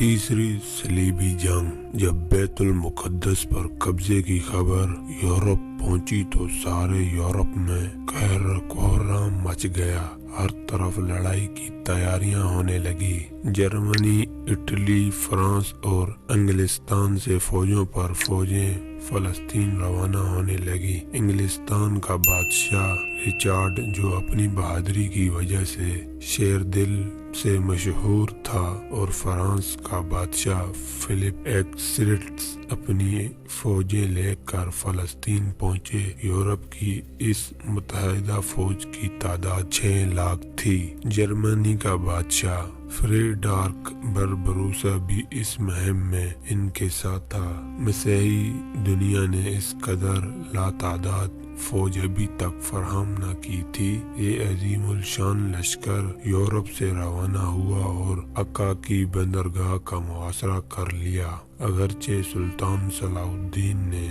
تیسری صلیبی جنگ۔ جب بیت المقدس پر قبضے کی خبر یورپ پہنچی تو سارے یورپ میں قہر کوہرام مچ گیا۔ ہر طرف لڑائی کی تیاریاں ہونے لگی۔ جرمنی، اٹلی، فرانس اور انگلستان سے فوجوں پر فوجیں فلسطین روانہ ہونے لگی۔ انگلستان کا بادشاہ رچارڈ، جو اپنی بہادری کی وجہ سے شیر دل سے مشہور تھا، اور فرانس کا بادشاہ فلپ ایکسٹرس اپنی فوجیں لے کر فلسطین پہنچے۔ یورپ کی اس متحدہ فوج کی تعداد 6 لاکھ تھی۔ جرمنی کا بادشاہ فریڈرک بربروسا بھی اس مہم میں ان کے ساتھ تھا۔ مسیحی دنیا نے اس قدر لاتعداد فوج ابھی تک فراہم نہ کی تھی۔ یہ عظیم الشان لشکر یورپ سے روانہ ہوا اور عکا کی بندرگاہ کا محاصرہ کر لیا۔ اگرچہ سلطان صلاح الدین نے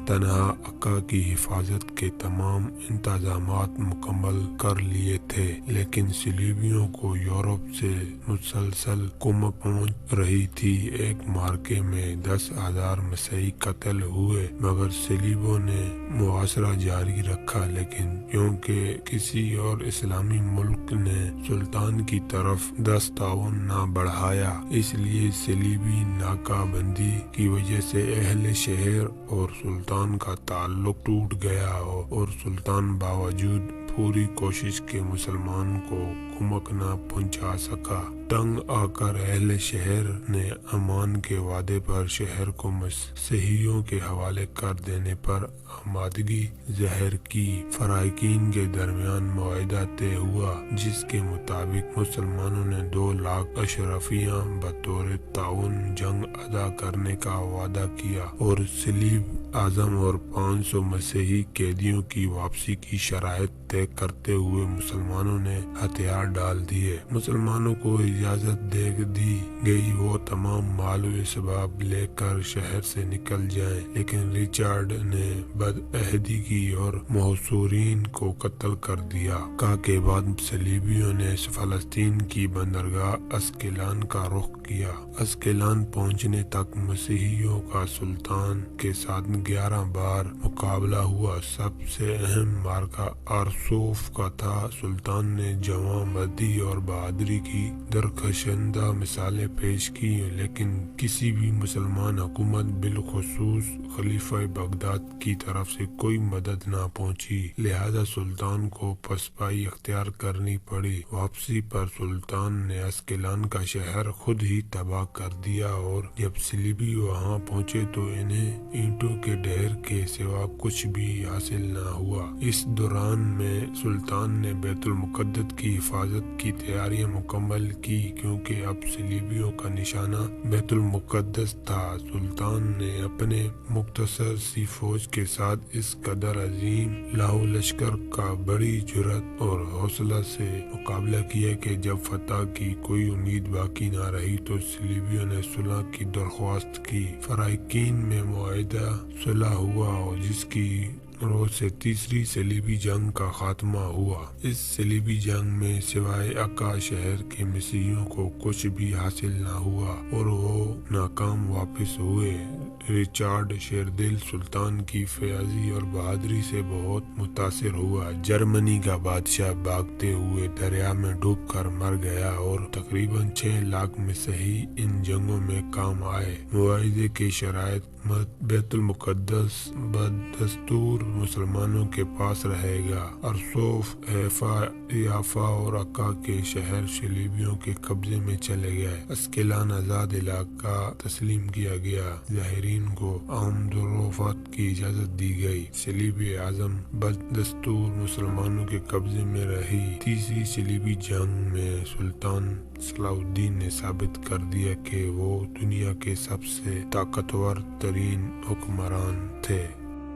تنہا عکا کی حفاظت کے تمام انتظامات مکمل کر لیے تھے، لیکن صلیبیوں کو یورپ سے مسلسل کمک پہنچ رہی تھی۔ ایک معرکے میں 10,000 مسیحی قتل ہوئے، مگر صلیبیوں نے محاصرہ جاری رکھا، لیکن کیونکہ کسی اور اسلامی ملک نے سلطان کی طرف دست تعاون نہ بڑھایا، اس لیے صلیبی ناکہ بندی کی وجہ سے اہل شہر اور سلطان کا تعلق ٹوٹ گیا، اور سلطان باوجود پوری کوشش کے مسلمان کو کمک نہ پہنچا سکا۔ تنگ آ کر اہل شہر نے امان کے وعدے پر شہر کو مسیحیوں کے حوالے کر دینے پر آمادگی ظاہر کی۔ فریقین کے درمیان معاہدہ طے ہوا، جس کے مطابق مسلمانوں نے 2 لاکھ اشرافیہ بطور تعاون جنگ ادا کرنے کا وعدہ کیا، اور صلیب اعظم اور 500 مسیحی قیدیوں کی واپسی کی شرائط طے کرتے ہوئے مسلمانوں نے ہتھیار ڈال دیے۔ مسلمانوں کو اجازت دے دی گئی وہ تمام مال و اسباب لے کر شہر سے نکل جائیں، لیکن رچارڈ نے بدعہدی کی اور محصورین کو قتل کر دیا۔ عکا کے بعد صلیبیوں نے فلسطین کی بندرگاہ اسکیلان کا رخ کیا۔ اسکیلان پہنچنے تک مسیحیوں کا سلطان کے ساتھ 11 بار مقابلہ ہوا۔ سب سے اہم معرکہ ارسوف کا تھا۔ سلطان نے جواں مردی اور بہادری کی درخشندہ مثالیں پیش کی، لیکن کسی بھی مسلمان حکومت بالخصوص خلیفہ بغداد کی طرف سے کوئی مدد نہ پہنچی، لہذا سلطان کو پسپائی اختیار کرنی پڑی۔ واپسی پر سلطان نے اسکیلان کا شہر خود ہی تباہ کر دیا، اور جب صلیبی وہاں پہنچے تو انہیں اینٹوں کے ڈھیر کے سوا کچھ بھی حاصل نہ ہوا۔ اس دوران میں سلطان نے بیت المقدس کی حفاظت کی تیاریاں مکمل کی، کیونکہ اب صلیبیوں کا نشانہ بیت المقدس تھا۔ سلطان نے اپنے مختصر سی فوج کے ساتھ اس قدر عظیم لاہو لشکر کا بڑی جرأت اور حوصلہ سے مقابلہ کیا کہ جب فتح کی کوئی امید باقی نہ رہی تو صلیبیوں نے صلح کی درخواست کی۔ فریقین میں معاہدہ صلح ہوا، اور جس کی روز سے تیسری صلیبی جنگ کا خاتمہ ہوا۔ اس صلیبی جنگ میں سوائے عکا شہر کے مسیحیوں کو کچھ بھی حاصل نہ ہوا، اور وہ ناکام واپس ہوئے۔ رچارڈ شیردل سلطان کی فیاضی اور بہادری سے بہت متاثر ہوا۔ جرمنی کا بادشاہ بھاگتے ہوئے دریا میں ڈوب کر مر گیا، اور تقریباً 6 لاکھ مسیحی ان جنگوں میں کام آئے۔ معاہدے کی شرائط: بیت المقدس بدستور مسلمانوں کے پاس رہے گا۔ ارسوف، حیفا، یافا اور عکا کے شہر صلیبیوں کے قبضے میں چلے گئے۔ اسکیلان آزاد علاقہ تسلیم کیا گیا۔ زائرین کو آمد و رفت کی اجازت دی گئی۔ صلیب اعظم بدستور مسلمانوں کے قبضے میں رہی۔ تیسری صلیبی جنگ میں سلطان صلاح الدین نے ثابت کر دیا کہ وہ دنیا کے سب سے طاقتور ترین حکمران تھے۔